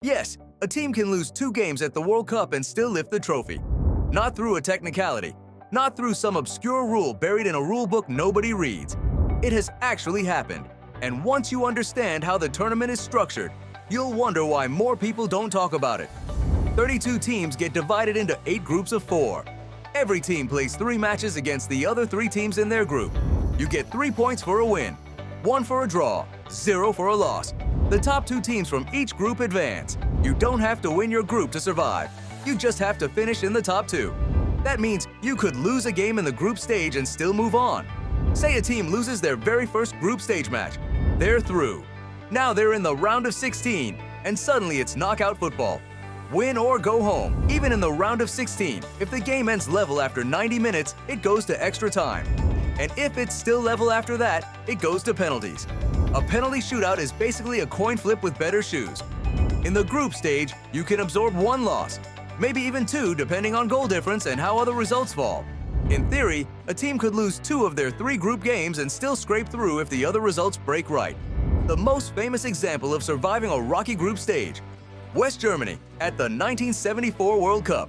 Yes, a team can lose 2 games at the World Cup and still lift the trophy. Not through a technicality, not through some obscure rule buried in a rule book nobody reads. It has actually happened, and once you understand how the tournament is structured, you'll wonder why more people don't talk about it. 32 teams get divided into 8 groups of 4. Every team plays 3 matches against the other 3 teams in their group. You get 3 points for a win, 1 for a draw, 0 for a loss. The top 2 teams from each group advance. You don't have to win your group to survive. You just have to finish in the top 2. That means you could lose a game in the group stage and still move on. Say a team loses their very first group stage match. They're through. Now they're in the round of 16, and suddenly it's knockout football. Win or go home. Even in the round of 16, if the game ends level after 90 minutes, it goes to extra time. And if it's still level after that, it goes to penalties. A penalty shootout is basically a coin flip with better shoes. In the group stage, you can absorb 1 loss, maybe even 2 depending on goal difference and how other results fall. In theory, a team could lose 2 of their 3 group games and still scrape through if the other results break right. The most famous example of surviving a rocky group stage: West Germany at the 1974 World Cup.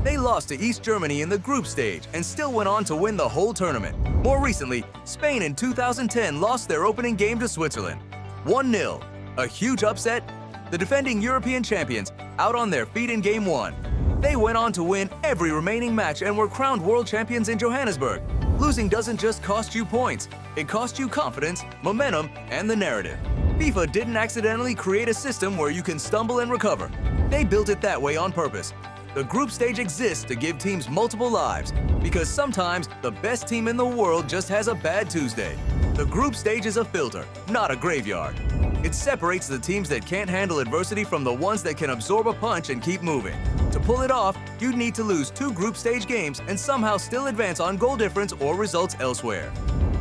They lost to East Germany in the group stage and still went on to win the whole tournament. More recently, Spain in 2010 lost their opening game to Switzerland. 1-0, a huge upset. The defending European champions out on their feet in Game 1. They went on to win every remaining match and were crowned world champions in Johannesburg. Losing doesn't just cost you points, it costs you confidence, momentum, and the narrative. FIFA didn't accidentally create a system where you can stumble and recover. They built it that way on purpose. The group stage exists to give teams multiple lives, because sometimes the best team in the world just has a bad Tuesday. The group stage is a filter, not a graveyard. It separates the teams that can't handle adversity from the ones that can absorb a punch and keep moving. To pull it off, you'd need to lose 2 group stage games and somehow still advance on goal difference or results elsewhere.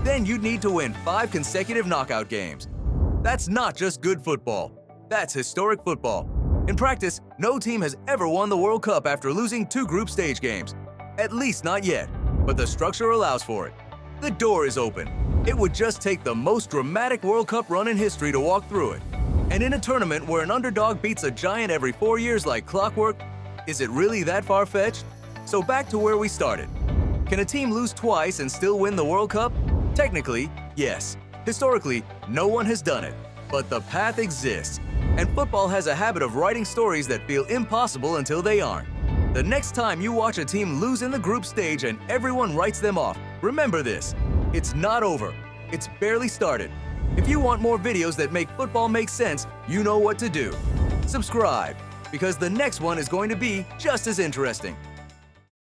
Then you'd need to win 5 consecutive knockout games. That's not just good football. That's historic football. In practice, no team has ever won the World Cup after losing 2 group stage games. At least not yet, but the structure allows for it. The door is open. It would just take the most dramatic World Cup run in history to walk through it. And in a tournament where an underdog beats a giant every 4 years like clockwork, is it really that far-fetched? So back to where we started. Can a team lose twice and still win the World Cup? Technically, yes. Historically, no one has done it. But the path exists. And football has a habit of writing stories that feel impossible until they aren't. The next time you watch a team lose in the group stage and everyone writes them off, remember this: it's not over. It's barely started. If you want more videos that make football make sense, you know what to do. Subscribe, because the next one is going to be just as interesting.